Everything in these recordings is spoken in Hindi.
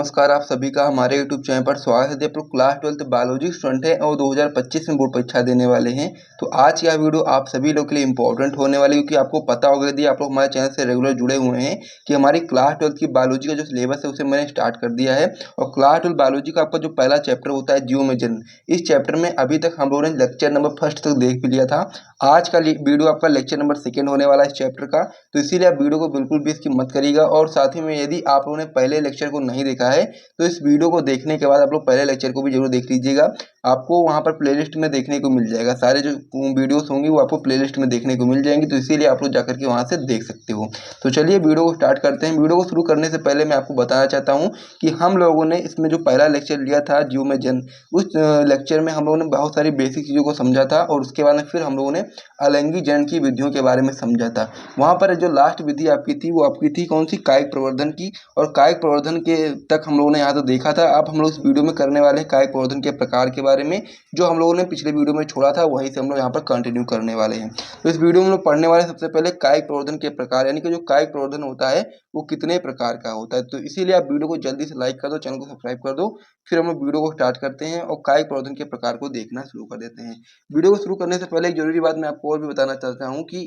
नमस्कार, आप सभी का हमारे यूट्यूब चैनल पर स्वागत है। आप लोग क्लास 12th बायोलॉजी स्टूडेंट हैं और 2025 में बोर्ड परीक्षा देने वाले हैं। तो आज की यह वीडियो आप सभी लोग के लिए इंपॉर्टेंट होने वाली है, क्योंकि आपको पता होगा यदि आप लोग हमारे चैनल से रेगुलर जुड़े हुए हैं कि हमारी क्लास 12th की बायोलॉजी का जो सिलेबस है उसे मैंने स्टार्ट कर दिया है। और क्लास 12 बायोलॉजी का आपका जो पहला चैप्टर होता है जीव में जन्म, इस चैप्टर में अभी तक हम लोगों ने लेक्चर नंबर फर्स्ट तक देख भी लिया था। आज का वीडियो आपका लेक्चर नंबर सेकेंड होने वाला है इस चैप्टर का। तो इसीलिए आप वीडियो को बिल्कुल भी स्किप मत करिएगा। और साथ ही में यदि आप लोगों ने पहले लेक्चर को नहीं देखा है तो इस वीडियो को देखने के बाद आप लोग पहले लेक्चर को भी जरूर देख लीजिएगा। आपको वहां पर प्लेलिस्ट में देखने को मिल जाएगा, सारे जो वीडियोस होंगी वो आपको प्लेलिस्ट में देखने को मिल जाएंगी। तो इसीलिए आप लोग जाकर के वहां से देख सकते हो। तो चलिए वीडियो को स्टार्ट करते हैं। वीडियो को शुरू करने से पहले मैं आपको बताना चाहता हूँ कि हम लोगों ने इसमें जो पहला लेक्चर लिया था जीव में जन्म, उस लेक्चर में हम लोगों ने बहुत सारी बेसिक चीज़ों को समझा था और उसके बाद में फिर हम लोगों ने अलैंगिक जनन की विधियों के बारे में समझा था। वहाँ पर जो लास्ट विधि आपकी थी वो आपकी थी कौन सी, कायिक प्रवर्धन की। और कायिक प्रवर्धन के तक हम लोगों ने यहाँ तो देखा था। अब हम लोग इस वीडियो में करने वाले हैं कायिक प्रवर्धन के प्रकार के बारे में। जो हम लोगों ने पिछले वीडियो में छोड़ा था वहीं से हम लोग यहाँ पर कंटिन्यू करने वाले हैं। तो इस वीडियो में हम लोग पढ़ने वाले सबसे पहले कायिक प्रवर्धन के प्रकार, यानी कि जो कायिक प्रवर्धन होता है वो कितने प्रकार का होता है। तो इसीलिए आप वीडियो को जल्दी से लाइक कर दो, चैनल को सब्सक्राइब कर दो। फिर हम लोग वीडियो को स्टार्ट करते हैं और कायिक प्रवर्धन के प्रकार को देखना शुरू कर देते हैं। वीडियो को शुरू करने से पहले एक जरूरी बात मैं आपको और भी बताना चाहता हूँ कि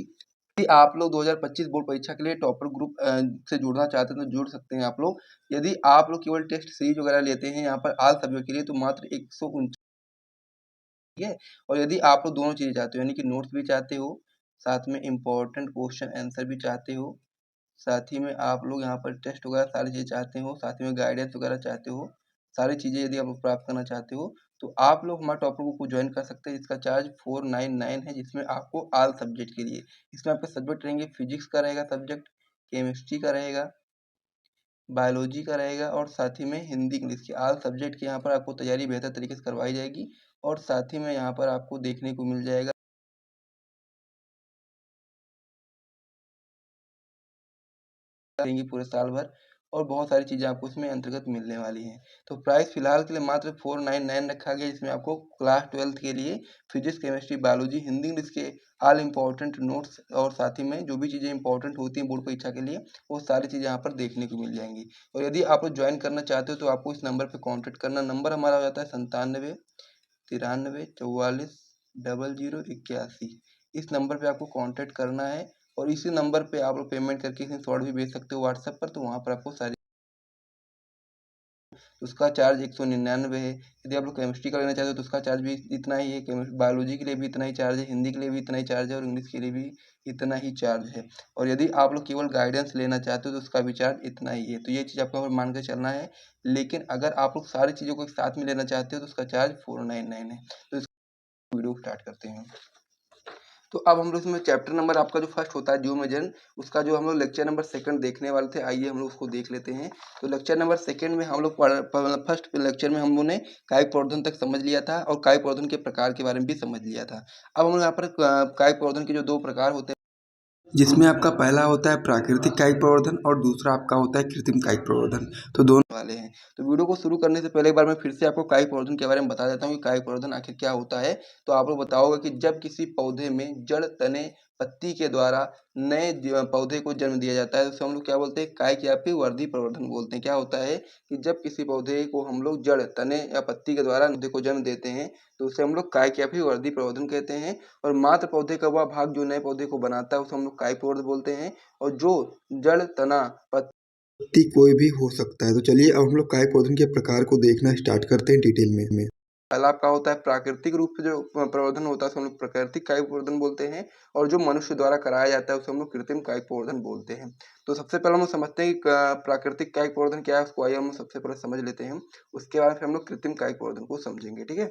यदि आप लोग 2025 बोर्ड परीक्षा के लिए टॉपर ग्रुप से जुड़ना चाहते हैं तो जुड़ सकते हैं आप लोग। यदि आप लोग केवल टेस्ट सीरीज वगैरह लेते हैं यहाँ पर आल सब्जेक्ट के लिए तो मात्र 149, ठीक है। और यदि आप लोग दोनों चीज़ें चाहते हो, यानी कि नोट्स भी चाहते हो, साथ में इम्पोर्टेंट क्वेश्चन आंसर भी चाहते हो, साथ ही में आप लोग यहाँ पर टेस्ट वगैरह सारी चीज़ें चाहते हो, साथ ही में गाइडेंस वगैरह चाहते हो, सारी चीज़ें यदि आप लोग प्राप्त करना चाहते हो तो आप लोग हमारे टॉपर ग्रुप को ज्वाइन कर सकते हैं। इसका चार्ज 499 है, जिसमें आपको ऑल सब्जेक्ट के लिए इसमें आपके सब्जेक्ट रहेंगे, फिजिक्स का रहेगा सब्जेक्ट, केमिस्ट्री का रहेगा, बायोलॉजी का रहेगा और साथ ही में हिंदी इंग्लिश की ऑल सब्जेक्ट की यहाँ पर आपको तैयारी बेहतर तरीके से करवाई जाएगी। और साथ ही में यहाँ पर आपको देखने को मिल जाएगा देंगी पूरे साल भर, और बहुत सारी चीज़ें आपको इसमें अंतर्गत मिलने वाली हैं। तो प्राइस फिलहाल के लिए मात्र 499 रखा गया, जिसमें आपको क्लास 12th के लिए physics, chemistry, biology, Hindi, English के ऑल इम्पोर्टेंट नोट्स और साथ ही में जो भी चीज़ें इंपॉर्टेंट होती हैं बोर्ड परीक्षा के लिए वो सारी चीज़ें यहाँ पर देखने को मिल जाएंगी। और यदि आप लोग ज्वाइन करना चाहते हो तो आपको इस नंबर पर कॉन्टैक्ट करना। नंबर हमारा हो जाता है 97 93 44 0081। इस नंबर पे आपको कांटेक्ट करना है और इसी नंबर पे आप लोग पेमेंट करके स्क्रीनशॉट भी भेज सकते हो व्हाट्सएप पर। तो वहाँ पर आपको सारी, उसका चार्ज 199 है। यदि आप लोग केमिस्ट्री का लेना चाहते हो तो उसका चार्ज भी इतना ही है, बायोलॉजी के लिए भी इतना ही चार्ज है, हिंदी के लिए भी इतना ही चार्ज है और इंग्लिश के लिए भी इतना ही चार्ज है। और यदि आप लोग केवल गाइडेंस लेना चाहते हो तो उसका भी चार्ज इतना ही है। तो ये चीज़ आपको मान के चलना है। लेकिन अगर आप लोग सारी चीज़ों को एक साथ में लेना चाहते हो तो उसका चार्ज 499 है। तो इस वीडियो स्टार्ट करते हैं। तो अब हम लोग इसमें चैप्टर नंबर आपका जो फर्स्ट होता है जीव में जन्म, उसका जो हम लोग लेक्चर नंबर सेकंड देखने वाले थे, आइए हम लोग उसको देख लेते हैं। तो लेक्चर नंबर सेकंड में हम लोग फर्स्ट लेक्चर में हम लोगों ने कायिक प्रवर्धन तक समझ लिया था और कायिक प्रवर्धन के प्रकार के बारे में भी समझ लिया था। अब हम लोग यहाँ पर कायिक प्रवर्धन के जो दो प्रकार होते हैं, जिसमें आपका पहला होता है प्राकृतिक कायिक प्रवर्धन और दूसरा आपका होता है कृत्रिम कायिक प्रवर्धन। तो दोनों वाले हैं। तो वीडियो को शुरू करने से पहले एक बार मैं फिर से आपको कायिक प्रवर्धन के बारे में बता देता हूँ कि कायिक प्रवर्धन आखिर क्या होता है। तो आप लोग बताओगे कि जब किसी पौधे में जड़, तने, पत्ती के द्वारा नए पौधे को जन्म दिया जाता है तो हम लोग क्या बोलते हैं, कायिक या फिर वर्धी प्रवर्धन बोलते हैं। क्या होता है कि जब किसी पौधे को हम लोग जड़, तने या पत्ती के द्वारा पौधे को जन्म देते हैं तो उसे हम लोग कायिक या फिर वर्धी प्रवर्धन कहते हैं। और मात्र पौधे का वह भाग जो नए पौधे को बनाता है उसे हम लोग कायिक प्रवर्धन बोलते हैं। और जो जड़, तना, पत्ती कोई भी हो सकता है। तो चलिए अब हम लोग कायिक प्रवर्धन के प्रकार को देखना स्टार्ट करते हैं डिटेल में। पहला आपका होता है प्राकृतिक रूप से जो प्रवर्धन होता है उसे हम लोग प्राकृतिक कायिक प्रवर्धन बोलते हैं। और जो मनुष्य द्वारा कराया जाता है उसे हम लोग कृत्रिम कायिक प्रवर्धन बोलते हैं। तो सबसे पहले हम लोग समझते हैं कि प्राकृतिक कायिक प्रवर्धन क्या है, उसको आइए हम सबसे पहले समझ लेते हैं। उसके बाद फिर हम लोग कृत्रिम कायिक प्रवर्धन को समझेंगे, ठीक है।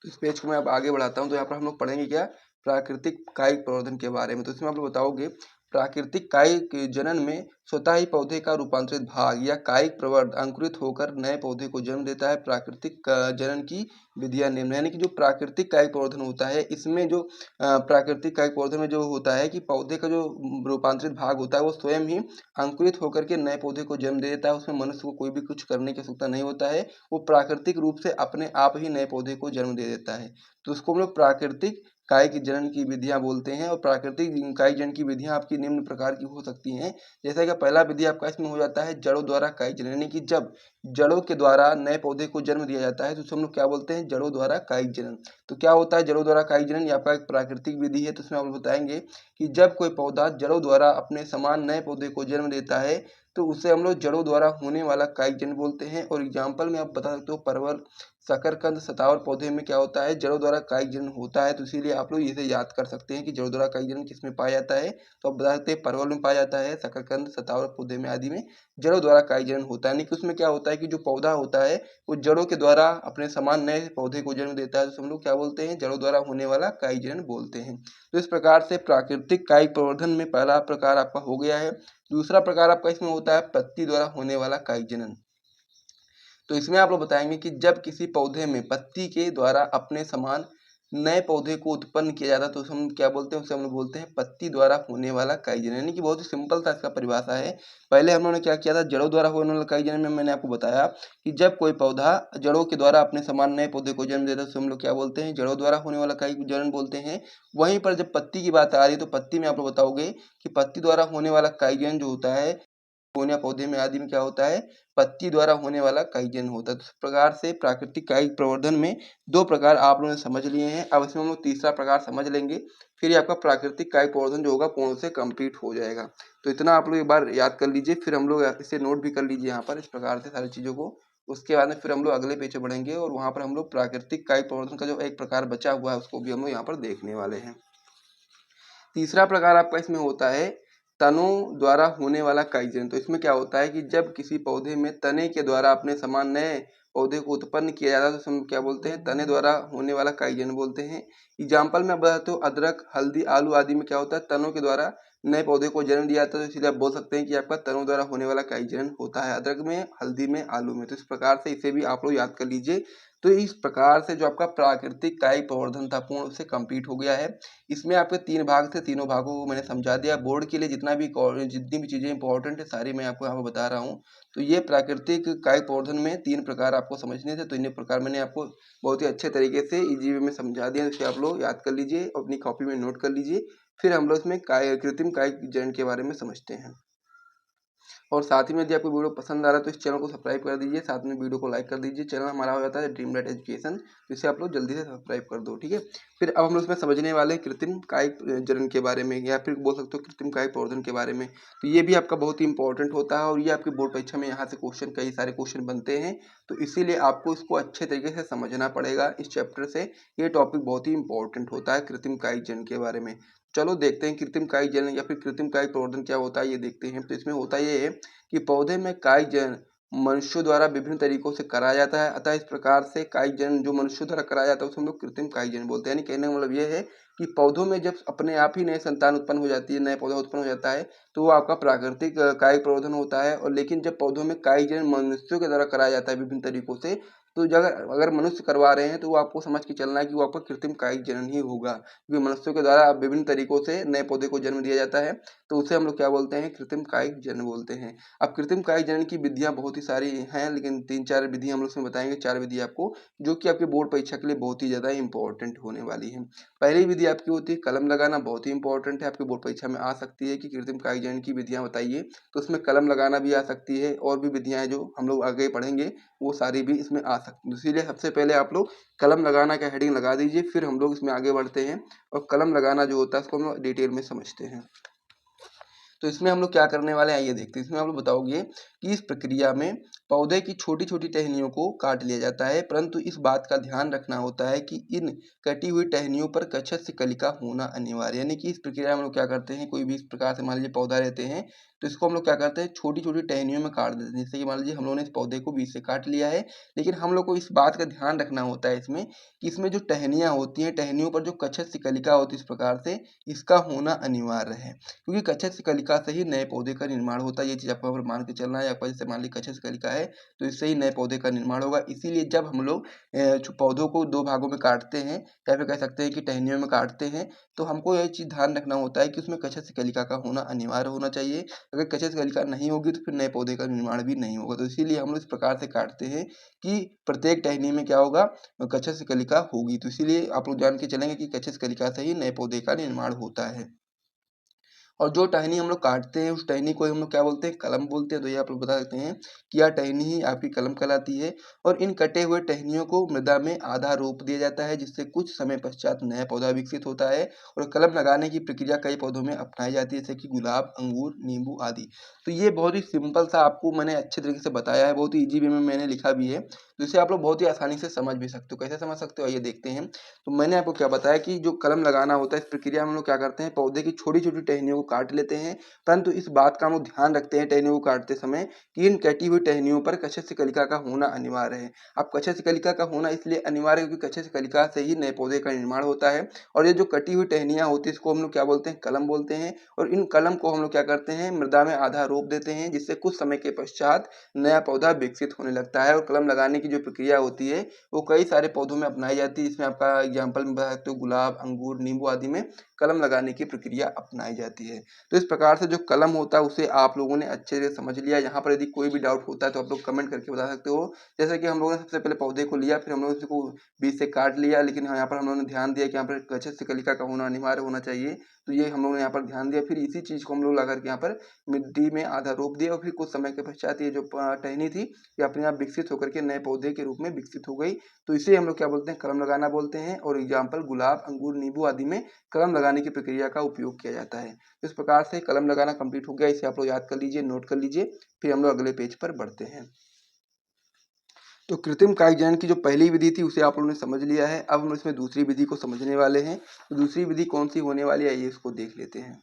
तो इस पेज को मैं अब आगे बढ़ाता हूँ। तो यहाँ पर हम लोग पढ़ेंगे क्या, प्राकृतिक कायिक प्रवर्धन के बारे में। तो इसमें आप लोग बताओगे प्राकृतिक कायिक जनन में स्वतः ही पौधे का रूपांतरित भाग या कायिक प्रवर्ध अंकुरित होकर नए पौधे को जन्म देता है। प्राकृतिक जनन की विधियां निम्न, यानी कि जो प्राकृतिक कायिक प्रवर्धन होता है इसमें जो प्राकृतिक कायिक प्रवर्धन में जो होता है कि पौधे का जो रूपांतरित भाग होता है वो स्वयं ही अंकुरित होकर के नए पौधे को जन्म दे देता है। उसमें मनुष्य को कोई भी कुछ करने की आवश्यकता नहीं होता है, वो प्राकृतिक रूप से अपने आप ही नए पौधे को जन्म दे देता है। तो उसको हम लोग प्राकृतिक कायिक जनन की विधियां बोलते हैं। और प्राकृतिक कायिक जनन की विधियां आपकी निम्न प्रकार की हो सकती हैं। जैसा कि पहला विधि आपका इसमें हो जाता है जड़ों द्वारा कायिक जनन, यानी कि जब जड़ों के द्वारा नए पौधे को जन्म दिया जाता है तो उसे हम लोग क्या बोलते हैं, जड़ों द्वारा कायिक जनन। तो क्या होता है जड़ों द्वारा कायिक जनन, ये आपका एक प्राकृतिक विधि है। तो उसमें आप बताएंगे कि जब कोई पौधा जड़ों द्वारा अपने समान नए पौधे को जन्म देता है तो उसे हम लोग जड़ों द्वारा होने वाला कायिक जनन बोलते हैं। और एग्जाम्पल में आप बता सकते हो परवल, शकरकंद, शतावर पौधे में क्या होता है, जड़ों द्वारा कायिक जनन होता है। तो इसीलिए आप लोग इसे याद कर सकते हैं कि जड़ों द्वारा कायिक जनन किसमें पाया जाता है। तो आप बता सकते हैं परवल में पाया जाता है, शकरकंद, शतावर पौधे में आदि में जड़ों द्वारा कायिक जनन होता है। यानी कि उसमें क्या होता है कि जो पौधा होता है वो जड़ों के द्वारा अपने समान नए पौधे को जन्म देता है। तो हम लोग क्या बोलते हैं, जड़ों द्वारा होने वाला कायिक जनन बोलते हैं। तो इस प्रकार से प्राकृतिक कायिक प्रवर्धन में पहला प्रकार आपका हो गया है। दूसरा प्रकार आपका इसमें होता है पत्ती द्वारा होने वाला कायिक जनन। तो इसमें आप लोग बताएंगे कि जब किसी पौधे में पत्ती के द्वारा अपने समान नए पौधे को उत्पन्न किया जाता है तो उसे हम क्या बोलते हैं, उसे हम लोग बोलते हैं पत्ती द्वारा होने वाला कायिक जनन। यानी कि बहुत ही सिंपल सा इसका परिभाषा है। पहले हम लोगों ने क्या किया था, जड़ों द्वारा होने वाला कायिक जनन में मैंने आपको बताया कि जब कोई पौधा जड़ों के द्वारा अपने समान नए पौधे को जन्म देता है तो हम लोग क्या बोलते हैं, जड़ों द्वारा होने वाला कायिक जनन बोलते हैं। वहीं पर जब पत्ती की बात आ रही है तो पत्ती में आप लोग बताओगे कि पत्ती द्वारा होने वाला कायिक जनन जो होता है या पौधे में आदि में क्या होता है, पत्ती द्वारा होने वाला कायिक जनन होता है। तो इस प्रकार से प्राकृतिक कायिक प्रवर्धन में दो प्रकार आप लोगों ने समझ लिए हैं। अब इसमें हम लोग तीसरा प्रकार समझ लेंगे, फिर आपका प्राकृतिक कायिक प्रवर्धन जो होगा पूर्ण से कंप्लीट हो जाएगा। तो इतना आप लोग एक बार याद कर लीजिए, फिर हम लोग इसे नोट भी कर लीजिए यहाँ पर इस प्रकार से सारी चीज़ों को। उसके बाद में फिर हम लोग अगले पेज पे बढ़ेंगे और वहाँ पर हम लोग प्राकृतिक कायिक प्रवर्धन का जो एक प्रकार बचा हुआ है उसको भी हम लोग यहाँ पर देखने वाले हैं। तीसरा प्रकार आपका इसमें होता है तनों द्वारा होने वाला कायिक जनन। तो इसमें क्या होता है कि जब किसी पौधे में तने के द्वारा अपने समान नए पौधे को उत्पन्न किया जाता है तो हम क्या बोलते हैं, तने द्वारा होने वाला कायिक जनन बोलते हैं। एग्जाम्पल में आप बताते हो अदरक, हल्दी, आलू आदि में क्या होता है, तनों के द्वारा नए पौधे को जन्म दिया जाता है। तो इसलिए आप बोल सकते हैं कि आपका तनों द्वारा होने वाला कायिक जनन होता है अदरक में, हल्दी में, आलू में। तो इस प्रकार से इसे भी आप लोग याद कर लीजिए। तो इस प्रकार से जो आपका प्राकृतिक कायिक प्रवर्धन था पूर्ण से कंप्लीट हो गया है। इसमें आपके 3 भाग थे, तीनों भागों को मैंने समझा दिया। बोर्ड के लिए जितनी भी चीज़ें इंपॉर्टेंट है सारी मैं आपको यहाँ पर बता रहा हूँ। तो ये प्राकृतिक कायिक प्रवर्धन में 3 प्रकार आपको समझने थे। तो इन प्रकार मैंने आपको बहुत ही अच्छे तरीके से ईजी वे में समझा दिया। इसे आप लोग याद कर लीजिए और अपनी कॉपी में नोट कर लीजिए। फिर हम लोग इसमें कृत्रिम कायिक जनन के बारे में समझते हैं। और साथ ही में यदि आपको वीडियो पसंद आ रहा है तो इस चैनल को सब्सक्राइब कर दीजिए, साथ में वीडियो को लाइक कर दीजिए। चैनल हमारा हो जाता है ड्रीमलाइट एजुकेशन, तो इसे आप लोग जल्दी से सब्सक्राइब कर दो, ठीक है। फिर अब हम लोग इसमें समझने वाले हैं कृत्रिम कायिक जनन के बारे में, या फिर बोल सकते हो कृत्रिम कायिक प्रवर्धन के बारे में। तो ये भी आपका बहुत ही इंपॉर्टेंट होता है और ये आपकी बोर्ड परीक्षा में यहाँ से क्वेश्चन, कई सारे क्वेश्चन बनते हैं। तो इसीलिए आपको इसको अच्छे तरीके से समझना पड़ेगा इस चैप्टर से। ये टॉपिक बहुत ही इंपॉर्टेंट होता है कृत्रिम कायिक जनन के बारे में। चलो देखते हैं कृत्रिम कायिक जनन या फिर कृत्रिम कायिक प्रवर्धन क्या होता है, ये देखते हैं। तो इसमें होता ये है कि पौधे में कायिक जनन मनुष्यों द्वारा विभिन्न तरीकों से कराया जाता है। अतः इस प्रकार से कायिक जनन जो मनुष्यों द्वारा कराया जाता है उसे हम लोग कृत्रिम कायिक जनन बोलते हैं। यानी कहने का मतलब ये है कि पौधों में जब अपने आप ही नए संतान उत्पन्न हो जाती है, नए पौधा उत्पन्न हो जाता है, तो वो आपका प्राकृतिक कायिक प्रवर्धन होता है। और लेकिन जब पौधों में कायिक जनन मनुष्यों के द्वारा कराया जाता है विभिन्न तरीकों से, तो अगर मनुष्य करवा रहे हैं तो वो आपको समझ के चलना है कि वो आपका कृत्रिम कायिक जनन ही होगा, क्योंकि मनुष्यों के द्वारा विभिन्न तरीकों से नए पौधे को जन्म दिया जाता है। तो उसे हम लोग क्या बोलते हैं, कृत्रिम कायिक जनन बोलते हैं। अब कृत्रिम कायिक जनन की विधियां बहुत ही सारी हैं, लेकिन 3-4 विधि हम लोग इसमें बताएंगे, 4 विधि आपको, जो कि आपके बोर्ड परीक्षा के लिए बहुत ही ज़्यादा इंपॉर्टेंट होने वाली है। पहली विधि आपकी होती है कलम लगाना, बहुत ही इंपॉर्टेंट है, आपके बोर्ड परीक्षा में आ सकती है कि कृत्रिम कायिक जनन की विधियां बताइए। तो उसमें कलम लगाना भी आ सकती है, और भी विधियां हैं जो हम लोग आगे पढ़ेंगे वो सारी भी इसमें आ सकती है। इसीलिए सबसे पहले आप लोग कलम लगाना का हेडिंग लगा दीजिए, फिर हम लोग इसमें आगे बढ़ते हैं और कलम लगाना जो होता है उसको हम लोग डिटेल में समझते हैं। तो इसमें हम लोग क्या करने वाले हैं आइए देखते हैं। इसमें आप लोग बताओगे कि इस प्रक्रिया में पौधे की छोटी छोटी टहनियों को काट लिया जाता है, परंतु इस बात का ध्यान रखना होता है कि इन कटी हुई टहनियों पर कच्छस्य कलिका होना अनिवार्य। यानी कि इस प्रक्रिया में हम लोग क्या करते हैं, कोई भी इस प्रकार से मान लीजिए पौधा रहते हैं तो इसको हम लोग क्या करते हैं, छोटी छोटी टहनियों में काट देते हैं। जैसे कि मान लीजिए हम लोगों ने इस पौधे को बीच से काट लिया है, लेकिन हम लोग को इस बात का ध्यान रखना होता है इसमें कि इसमें जो टहनियाँ होती हैं, टहनियों पर जो कच्छस्य कलिका होती है इस प्रकार से, इसका होना अनिवार्य है, क्योंकि कच्छस्य कलिका से ही नए पौधे का निर्माण होता है। ये चीज़ आपको मान के चलना है, आपका जैसे मान लीजिए कच्छस कलिका है, तो इससे ही नए पौधे का निर्माण होगा। इसीलिए जब हम लोग पौधों को 2 भागों में काटते हैं या फिर कह सकते हैं कि टहनियों में काटते हैं, तो हमको यह चीज़ ध्यान रखना होता है कि उसमें कच्छस कलिका का होना अनिवार्य होना चाहिए। अगर कच्छस कलिका नहीं होगी तो फिर नए पौधे का निर्माण भी नहीं होगा। तो इसीलिए हम लोग इस प्रकार से काटते हैं कि प्रत्येक टहनी में क्या होगा, कच्छस कलिका होगी। तो इसीलिए आप लोग जान के चलेंगे कि कच्छस कलिका से ही नए पौधे का निर्माण होता है। और जो टहनी हम लोग काटते हैं उस टहनी को हम लोग क्या बोलते हैं, कलम बोलते हैं। तो ये आप लोग बता सकते हैं कि यह टहनी ही आपकी कलम कहलाती है। और इन कटे हुए टहनियों को मृदा में आधा रोप दिया जाता है, जिससे कुछ समय पश्चात नया पौधा विकसित होता है। और कलम लगाने की प्रक्रिया कई पौधों में अपनाई जाती है, जैसे कि गुलाब, अंगूर, नींबू आदि। तो ये बहुत ही सिंपल सा आपको मैंने अच्छे तरीके से बताया है, बहुत ही ईजी वे में मैंने लिखा भी है, तो इसे आप लोग बहुत ही आसानी से समझ भी सकते हो। कैसे समझ सकते हो आइए देखते हैं। तो मैंने आपको क्या बताया कि जो कलम लगाना होता है, इस प्रक्रिया में हम लोग क्या करते हैं, पौधे की छोटी छोटी टहनियों को काट लेते हैं। परंतु इस बात का हम लोग ध्यान रखते हैं टहनियों को काटते समय कि इन कटी हुई टहनियों पर कच्छस कलिका का होना अनिवार्य है। अब कच्छस कलिका का होना इसलिए अनिवार्य है क्योंकि कच्छस कलिका से ही नए पौधे का निर्माण होता है। और ये जो कटी हुई टहनियां होती है इसको हम लोग क्या बोलते हैं, कलम बोलते हैं। और इन कलम को हम लोग क्या करते हैं, मृदा में आधा रोप देते हैं, जिससे कुछ समय के पश्चात नया पौधा विकसित होने लगता है। और कलम लगाने की जो प्रक्रिया होती है वो कई सारे पौधों में अपनाई जाती है, जिसमें आपका एग्जाम्पल में बता सकते हो गुलाब, अंगूर, नींबू आदि में कलम लगाने की प्रक्रिया अपनाई जाती है। तो इस प्रकार से जो कलम होता है उसे आप लोगों ने अच्छे से समझ लिया। यहाँ पर यदि कोई भी डाउट होता है तो आप लोग कमेंट करके बता सकते हो। जैसे कि हम लोगों ने सबसे पहले पौधे को लिया, फिर हम लोगों ने उसको बीच से काट लिया, लेकिन यहाँ पर हम लोगों ने ध्यान दिया कि यहाँ पर कच्छस कलिका का होना अनिवार्य होना चाहिए। तो ये हम लोगों ने यहाँ पर ध्यान दिया। फिर इसी चीज़ को हम लोग ला करके यहाँ पर मिट्टी में आधा रोप दिया, और फिर कुछ समय के पश्चात ये जो टहनी थी ये अपने आप विकसित होकर के नए पौधे के रूप में विकसित हो गई। तो इसे हम लोग क्या बोलते हैं, कलम लगाना बोलते हैं। और एग्जाम्पल गुलाब, अंगूर, नींबू आदि में कलम लगाने की प्रक्रिया का उपयोग किया जाता है। इस प्रकार से कलम लगाना कंप्लीट हो गया। इसे आप लोग याद कर लीजिए, नोट कर लीजिए। फिर हम लोग अगले पेज पर बढ़ते हैं। तो कृत्रिम कायजनन की जो पहली विधि थी उसे आप लोगों ने समझ लिया है। अब हम इसमें दूसरी विधि को समझने वाले हैं। तो दूसरी विधि कौन सी होने वाली है, आइए इसको देख लेते हैं।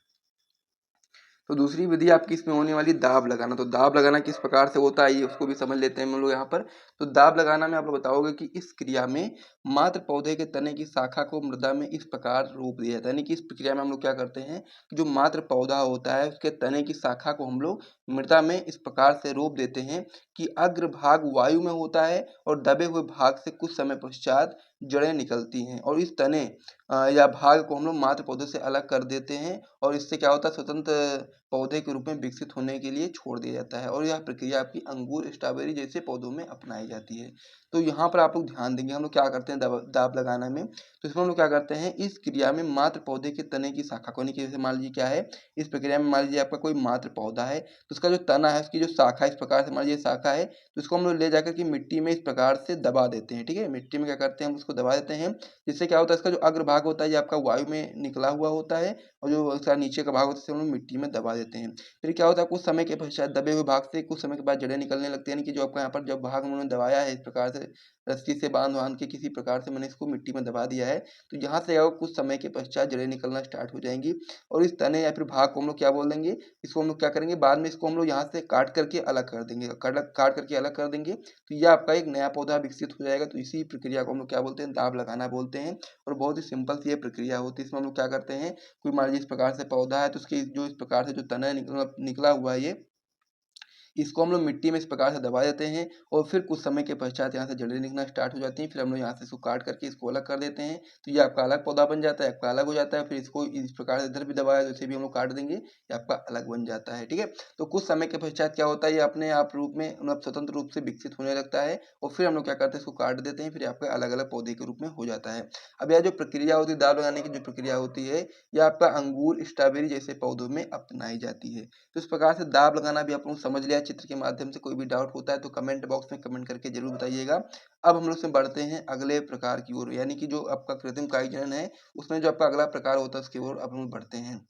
तो दूसरी विधि आपकी इसमें होने वाली दाब लगाना। तो दाब लगाना किस प्रकार से होता है ये उसको भी समझ लेते हैं हम लोग यहाँ पर। तो दाब लगाना में आप लोग बताओगे कि इस क्रिया में मात्र पौधे के तने की शाखा को मृदा में इस प्रकार रोप दिया जाता है। यानी कि इस प्रक्रिया में हम लोग क्या करते हैं कि जो मात्र पौधा होता है उसके तने की शाखा को हम लोग मृदा में इस प्रकार से रोप देते हैं कि अग्र भाग वायु में होता है और दबे हुए भाग से कुछ समय पश्चात जड़ें निकलती हैं। और इस तने या भाग को हम लोग मात्र पौधे से अलग कर देते हैं, और इससे क्या होता है, स्वतंत्र पौधे के रूप में विकसित होने के लिए छोड़ दिया जाता है। और यह प्रक्रिया आपकी अंगूर, स्ट्रॉबेरी जैसे पौधों में अपनाई जाती है। तो यहाँ पर आप लोग ध्यान देंगे, हम लोग क्या करते हैं दाब लगाना में, तो इसमें हम लोग क्या करते हैं, इस क्रिया में मात्र पौधे के तने की शाखा को, जैसे मान लीजिए क्या है, इस प्रक्रिया में मान लीजिए आपका कोई मात्र पौधा है, तो उसका जो तना है, उसकी जो शाखा इस प्रकार से मान लीजिए शाखा है, तो इसको हम लोग ले जाकर के मिट्टी में इस प्रकार से दबा देते हैं। ठीक है, मिट्टी में क्या करते हैं, हम उसको दबा देते हैं, जिससे क्या होता है, इसका जो अग्रभाग होता है ये आपका वायु में निकला हुआ होता है, और जो उसका नीचे का भाग होता है उसे हम लोग मिट्टी में दबा देते हैं। फिर क्या होता है, कुछ समय के पश्चात दबे हुए भाग से कुछ समय के बाद जड़ें निकलने लगती है। यानी कि जो आपका यहाँ पर जब भाग उन्होंने दबाया है इस प्रकार से रस्सी से बांध के किसी प्रकार से मैंने इसको मिट्टी में दबा दिया है, तो यहाँ से कुछ समय के पश्चात जड़ें निकलना स्टार्ट हो जाएंगी। और इस तने या फिर भाग को हम लोग क्या बोल देंगे, इसको हम लोग क्या करेंगे, बाद में इसको हम लोग यहाँ से काट करके अलग कर देंगे, काट करके अलग कर देंगे, तो यह आपका एक नया पौधा विकसित हो जाएगा। तो इसी प्रक्रिया को हम लोग क्या बोलते हैं, दाब लगाना बोलते हैं। और बहुत ही सिंपल सी ये प्रक्रिया होती है। इसमें हम लोग क्या करते हैं, कोई मान लीजिए इस प्रकार से पौधा है, तो उसके जो इस प्रकार से जो तना निकला हुआ है, ये इसको हम लोग मिट्टी में इस प्रकार से दबा देते हैं, और फिर कुछ समय के पश्चात यहाँ से जड़ें निकलना स्टार्ट हो जाती हैं। फिर हम लोग यहाँ से इसको काट करके इसको अलग कर देते हैं, तो ये आपका अलग पौधा बन जाता है, आपका अलग हो जाता है। फिर इसको इस प्रकार से इधर भी दबाया तो इसे भी हम लोग काट देंगे, ये आपका अलग बन जाता है। ठीक है, तो कुछ समय के पश्चात क्या होता है, ये अपने आप रूप में मतलब स्वतंत्र रूप से विकसित होने लगता है, और फिर हम लोग क्या करते हैं, इसको काट देते हैं, फिर आपका अलग अलग पौधे के रूप में हो जाता है। अब यह जो प्रक्रिया होती है, दाब लगाने की जो प्रक्रिया होती है, यह आपका अंगूर, स्ट्रॉबेरी जैसे पौधों में अपनाई जाती है। तो इस प्रकार से दाब लगाना भी आप लोग समझ लिया चित्र के माध्यम से। कोई भी डाउट होता है तो कमेंट बॉक्स में कमेंट करके जरूर बताइएगा। अब हम लोग से बढ़ते हैं अगले प्रकार की ओर, यानी कि जो आपका कृत्रिम कायजनन है उसमें जो आपका अगला प्रकार होता है उसकी ओर अब हम बढ़ते हैं।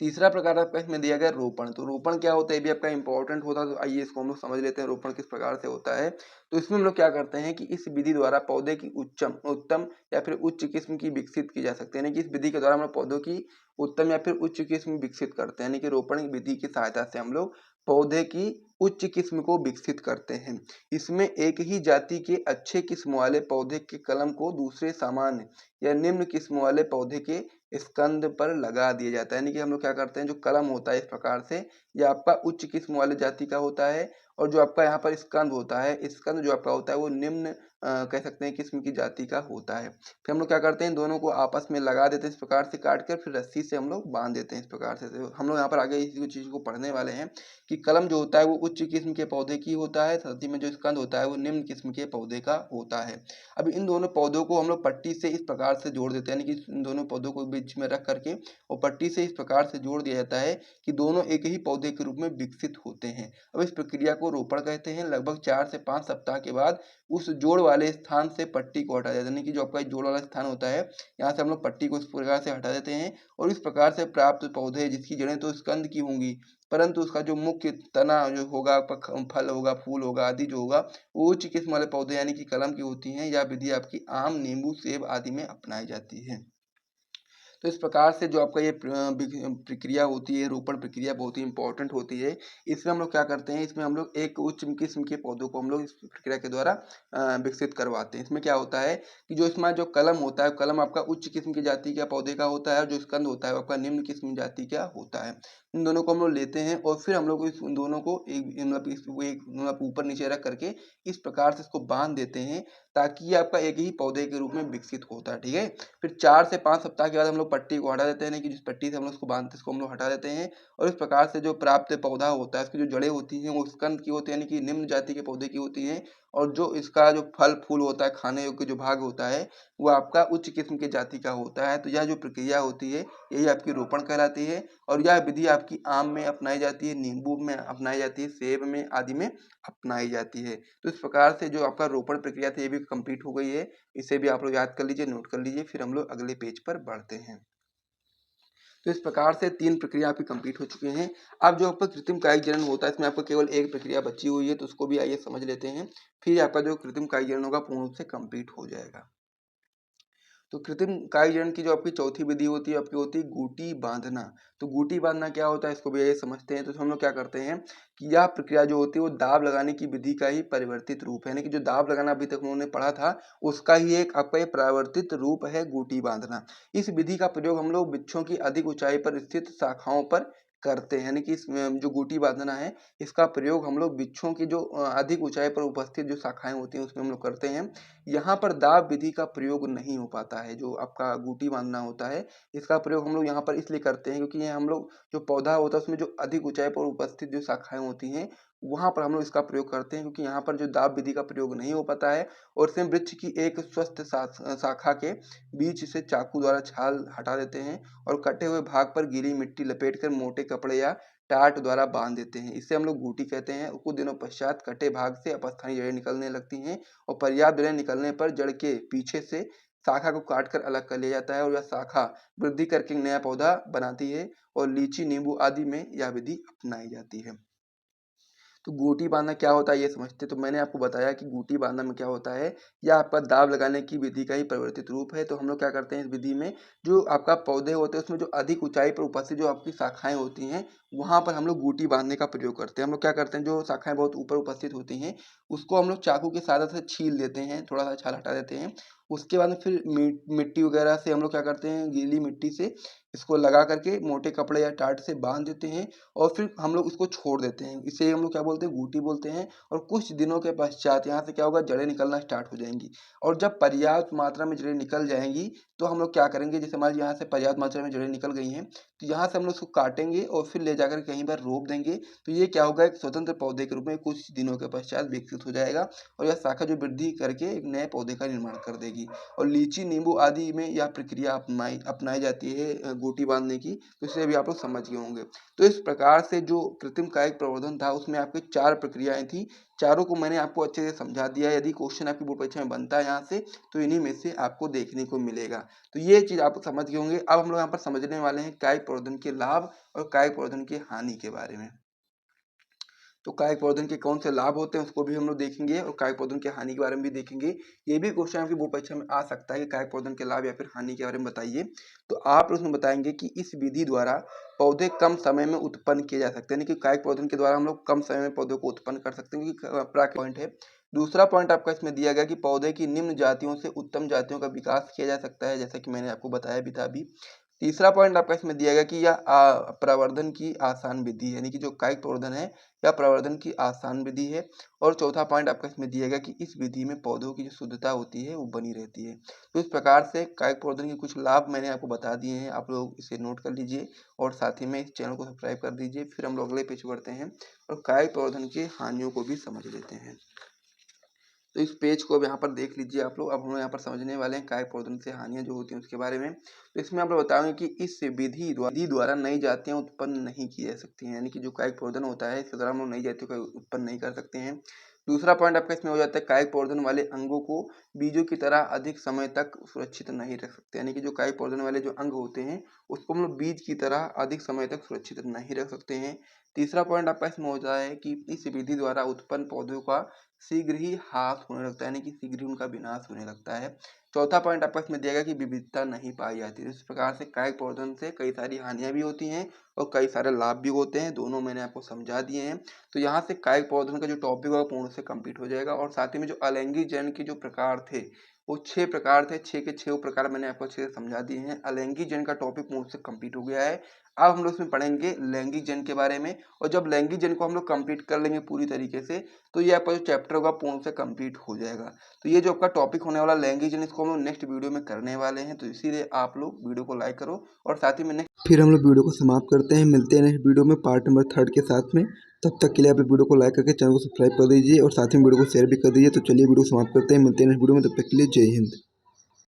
तीसरा प्रकार आपका इसमें दिया गया रोपण। तो रोपण क्या होता है, ये भी आपका इंपॉर्टेंट होता है। तो आइए इसको हम लोग समझ लेते हैं, रोपण किस प्रकार से होता है। तो इसमें हम लोग क्या करते हैं कि इस विधि द्वारा पौधे की उत्तम या फिर उच्च किस्म की विकसित की जा सकती है। यानी कि इस विधि के द्वारा हम लोग पौधों की उत्तम या फिर उच्च किस्म विकसित करते हैं। यानी कि रोपण विधि की सहायता से हम लोग पौधे की उच्च किस्म को विकसित करते हैं। इसमें एक ही जाति के अच्छे किस्म वाले पौधे के कलम को दूसरे सामान्य या निम्न किस्म वाले पौधे के स्कंद पर लगा दिया जाता है। यानी कि हम लोग क्या करते हैं, जो कलम होता है इस प्रकार से ये आपका उच्च किस्म वाले जाति का होता है। और जो आपका यहाँ पर स्कंद होता है, स्कंद जो आपका होता है वो निम्न कह सकते हैं किस्म की जाति का होता है। फिर हम लोग क्या करते हैं, दोनों को आपस में लगा देते हैं इस प्रकार से काट कर, फिर रस्सी से हम लोग बांध देते हैं इस प्रकार से। तो हम लोग यहाँ पर आगे इसी चीज़ को पढ़ने वाले हैं कि कलम जो होता है वो उच्च किस्म के पौधे की होता है, साथ ही में जो स्कंद होता है वो निम्न किस्म के पौधे का होता है। अब इन दोनों पौधों को हम लोग पट्टी से इस प्रकार से जोड़ देते हैं, यानी कि इन दोनों पौधों को बीच में रख करके और पट्टी से इस प्रकार से जोड़ दिया जाता है कि दोनों एक ही पौधे के रूप में विकसित होते हैं। अब इस प्रक्रिया को रोपण कहते हैं। लगभग 4 से 5 सप्ताह के बाद उस जोड़ वाले स्थान से पट्टी को हटा देते हैं, यानी कि जो आपका जोड़ वाला स्थान होता है यहाँ से हम लोग पट्टी को इस प्रकार से हटा देते हैं और इस प्रकार से प्राप्त पौधे जिसकी जड़ें तो स्कंद की होंगी, परंतु उसका जो मुख्य तना जो होगा, आपका फल होगा, फूल होगा आदि जो होगा वो उच्च किस्म वाले पौधे यानी कि कलम की होती हैं। यह विधि आपकी आम, नींबू, सेब आदि में अपनाई जाती है। तो इस प्रकार से जो आपका ये प्रक्रिया होती है, रोपण प्रक्रिया बहुत ही इंपॉर्टेंट होती है। इसमें हम लोग क्या करते हैं, इसमें हम लोग एक उच्च किस्म के पौधों को हम लोग इस प्रक्रिया के द्वारा विकसित करवाते हैं। इसमें क्या होता है कि जो इसमें जो कलम होता है, कलम आपका उच्च किस्म की जाति का पौधे का होता है और जो स्कंद होता है वो आपका निम्न किस्म जाति का होता है। इन दोनों को हम लोग लेते हैं और फिर हम लोग इस दोनों को मतलब ऊपर नीचे रख करके इस प्रकार से इसको बांध देते हैं ताकि ये आपका एक ही पौधे के रूप में विकसित होता है। ठीक है, फिर 4 से 5 सप्ताह के बाद हम लोग पट्टी को हटा देते हैं, कि जिस पट्टी से हम लोग उसको बांधते हैं उसको हम लोग हटा देते हैं और इस प्रकार से जो प्राप्त पौधा होता है उसकी जो जड़ें होती हैं वो स्कंद की होती है, यानी कि निम्न जाति के पौधे की होती हैं। और जो इसका जो फल फूल होता है, खाने योग्य जो भाग होता है वो आपका उच्च किस्म के जाति का होता है। तो यह जो प्रक्रिया होती है यही आपकी रोपण कहलाती है और यह विधि आपकी आम में अपनाई जाती है, नींबू में अपनाई जाती है, सेब में आदि में अपनाई जाती है। तो इस प्रकार से जो आपका रोपण प्रक्रिया थी ये भी कंप्लीट हो गई है। इसे भी आप लोग याद कर लीजिए, नोट कर लीजिए। फिर हम लोग अगले पेज पर बढ़ते हैं। तो इस प्रकार से 3 प्रक्रिया आपकी कंप्लीट हो चुकी हैं। अब जो आपका कृत्रिम कायिक जनन होता है इसमें आपको केवल एक प्रक्रिया बची हुई है, तो उसको भी आइए समझ लेते हैं। फिर आपका जो कृत्रिम कायिक जनन होगा पूर्ण रूप से कंप्लीट हो जाएगा। तो कृत्रिम कायिक जनन की जो आपकी चौथी विधि होती है आपकी होती है गूटी बांधना। तो गूटी बांधना क्या होता है इसको भी आइए समझते हैं। तो हम लोग क्या करते हैं कि यह प्रक्रिया जो होती है वो दाब लगाने की विधि का ही परिवर्तित रूप है, यानी कि जो दाब लगाना अभी तक उन्होंने पढ़ा था उसका ही एक आपका ये परिवर्तित रूप है गूटी बांधना। इस विधि का प्रयोग हम लोग वृक्षों की अधिक ऊंचाई पर स्थित शाखाओं पर करते हैं, यानी कि इस जो गूटी बांधना है इसका प्रयोग हम लोग वृक्षों की जो अधिक ऊंचाई पर उपस्थित जो शाखाएं होती हैं उसमें हम लोग करते हैं। यहाँ पर दाब विधि का प्रयोग नहीं हो पाता है। जो आपका गूटी बांधना होता है इसका प्रयोग हम लोग यहाँ पर इसलिए करते हैं क्योंकि ये हम लोग जो पौधा होता है उसमें जो अधिक ऊंचाई पर उपस्थित जो शाखाएं होती हैं वहां पर हम लोग इसका प्रयोग करते हैं, क्योंकि यहाँ पर जो दाब विधि का प्रयोग नहीं हो पाता है और इसमें वृक्ष की एक स्वस्थ शाखा के बीच से चाकू द्वारा छाल हटा देते हैं और कटे हुए भाग पर गीली मिट्टी लपेटकर मोटे कपड़े या टाट द्वारा बांध देते हैं। इसे हम लोग गूटी कहते हैं। कुछ दिनों पश्चात कटे भाग से अपस्थानी जड़ें निकलने लगती हैं और पर्याप्त जड़ें निकलने पर जड़ के पीछे से शाखा को काटकर अलग कर लिया जाता है और यह शाखा वृद्धि करके नया पौधा बनाती है और लीची, नींबू आदि में यह विधि अपनाई जाती है। तो गूटी बांधना क्या होता है ये समझते। तो मैंने आपको बताया कि गूटी बांधना में क्या होता है, यह आपका दाब लगाने की विधि का ही परिवर्तित रूप है। तो हम लोग क्या करते हैं इस विधि में जो आपका पौधे होते हैं उसमें जो अधिक ऊंचाई पर उपस्थित जो आपकी शाखाएं होती हैं वहां पर हम लोग गूटी बांधने का प्रयोग करते हैं। हम लोग क्या करते हैं जो शाखाएं बहुत ऊपर उपस्थित होती हैं उसको हम लोग चाकू की सहायता से छील देते हैं, थोड़ा सा छाल हटा देते हैं। उसके बाद में फिर मिट्टी वगैरह से हम लोग क्या करते हैं, गीली मिट्टी से इसको लगा करके मोटे कपड़े या टाट से बांध देते हैं और फिर हम लोग इसको छोड़ देते हैं। इसे हम लोग क्या बोलते हैं, गूटी बोलते हैं। और कुछ दिनों के पश्चात यहाँ से क्या होगा, जड़ें निकलना स्टार्ट हो जाएंगी और जब पर्याप्त मात्रा में जड़ें निकल जाएंगी तो हम लोग क्या करेंगे, जैसे हमारे यहाँ से पर्याप्त मात्रा में जड़ें निकल गई हैं तो यहाँ से हम लोग उसको काटेंगे और फिर ले जाकर कहीं पर रोप देंगे। तो ये क्या होगा, एक स्वतंत्र पौधे के रूप में कुछ दिनों के पश्चात विकसित हो जाएगा और यह शाखा जो वृद्धि करके एक नए पौधे का निर्माण कर देगी। और लीची, नींबू आदि में यह प्रक्रिया अपनाई जाती है गूटी बांधने की। तो इसे भी आप लोग समझ गए होंगे। तो इस प्रकार से जो कृत्रिम कायिक प्रवर्धन था उसमें आपकी 4 प्रक्रियाएं थी। चारों को मैंने आपको अच्छे से समझा दिया। यदि क्वेश्चन आपकी बोर्ड परीक्षा में बनता है यहाँ से तो इन्हीं में से आपको देखने को मिलेगा। तो ये चीज आप समझ गए होंगे। अब हम लोग यहाँ पर समझने वाले हैं कायिक प्रवर्धन के लाभ और कायिक प्रवर्धन की हानि के बारे में। तो कायिक प्रवर्धन के कौन से लाभ होते हैं उसको भी हम लोग देखेंगे और कायिक प्रवर्धन की हानि के बारे में भी देखेंगे। ये भी क्वेश्चन आपकी बोर्ड परीक्षा में आ सकता है कि कायिक प्रवर्धन के लाभ या फिर हानि के बारे में बताइए। तो आप उसमें बताएंगे कि इस विधि द्वारा पौधे कम समय में उत्पन्न किए जा सकते हैं, यानी कि कायिक प्रवर्धन के द्वारा हम लोग कम समय में पौधों को उत्पन्न कर सकते हैं, क्योंकि प्राकृतिक पॉइंट है। दूसरा पॉइंट आपका इसमें दिया गया कि पौधे की निम्न जातियों से उत्तम जातियों का विकास किया जा सकता है, जैसा कि मैंने आपको बताया भी था अभी। तीसरा पॉइंट आपका इसमें दिया गया कि यह प्रवर्धन की आसान विधि है, यानी कि जो कायिक प्रवर्धन है या प्रवर्धन की आसान विधि है। और चौथा पॉइंट आपका इसमें दिया गया कि इस विधि में पौधों की जो शुद्धता होती है वो बनी रहती है। तो इस प्रकार से कायिक प्रवर्धन के कुछ लाभ मैंने आपको बता दिए हैं, आप लोग इसे नोट कर लीजिए और साथ ही में इस चैनल को सब्सक्राइब कर दीजिए। फिर हम लोग अगले पेज बढ़ते हैं और कायिक प्रवर्धन की हानियों को भी समझ लेते हैं। तो इस पेज को अब यहाँ पर देख लीजिए आप लोग। अब हम यहाँ पर समझने वाले हैं कायिक प्रवर्धन से हानियां जो होती हैं उसके बारे में। तो इसमें आप लोग बताएंगे कि इस विधि द्वारा नई जातियां उत्पन्न नहीं की जा सकती हैं, यानी कि जो कायिक प्रवर्धन होता है इसके द्वारा हम लोग नई जातियों का उत्पन्न नहीं कर सकते हैं। दूसरा पॉइंट आपका इसमें हो जाता है कायिक प्रवर्धन वाले अंगों को बीजों की तरह अधिक समय तक सुरक्षित नहीं रख सकते, यानी कि जो कायिक प्रवर्धन वाले जो अंग होते हैं उसको हम लोग बीज की तरह अधिक समय तक सुरक्षित नहीं रख सकते हैं। तीसरा पॉइंट आपका इसमें होता है कि इस विधि द्वारा उत्पन्न पौधों का शीघ्र ही ह्रास होने लगता है, यानी कि शीघ्र ही उनका विनाश होने लगता है। चौथा पॉइंट आपका इसमें दिया गया कि विविधता नहीं पाई जाती है। इस प्रकार से कायिक प्रवर्धन से कई सारी हानियां भी होती हैं और कई सारे लाभ भी होते हैं, दोनों मैंने आपको समझा दिए हैं। तो यहाँ से कायिक प्रवर्धन का जो टॉपिक होगा पूर्ण से कंप्लीट हो जाएगा। और साथ ही में जो अलैंगिक जनन के जो प्रकार थे वो 6 प्रकार थे, 6 के 6 प्रकार मैंने आपको अच्छे से समझा दिए हैं। अलैंगिक जनन का टॉपिक पूर्ण से कंप्लीट हो गया है। अब हम लोग इसमें पढ़ेंगे लैंगिक जनन के बारे में, और जब लैंगिक जनन को हम लोग कंप्लीट कर लेंगे पूरी तरीके से तो ये आपका जो चैप्टर होगा पूर्ण से कंप्लीट हो जाएगा। तो ये जो आपका टॉपिक होने वाला लैंगिक जनन, इसको हम लोग नेक्स्ट वीडियो में करने वाले हैं, तो इसीलिए आप लोग वीडियो को लाइक करो और साथ ही में फिर हम लोग वीडियो को समाप्त करते हैं। मिलते हैं नेक्स्ट वीडियो में पार्ट नंबर 3 के साथ में। तब तक के लिए आप वीडियो को लाइक करके चैनल को सब्सक्राइब कर दीजिए और साथ ही वीडियो को शेयर भी कर दीजिए। तो चलिए वीडियो को समाप्त करते हैं, मिलते हैं नेक्स्ट वीडियो में, तब तक के लिए जय हिंद।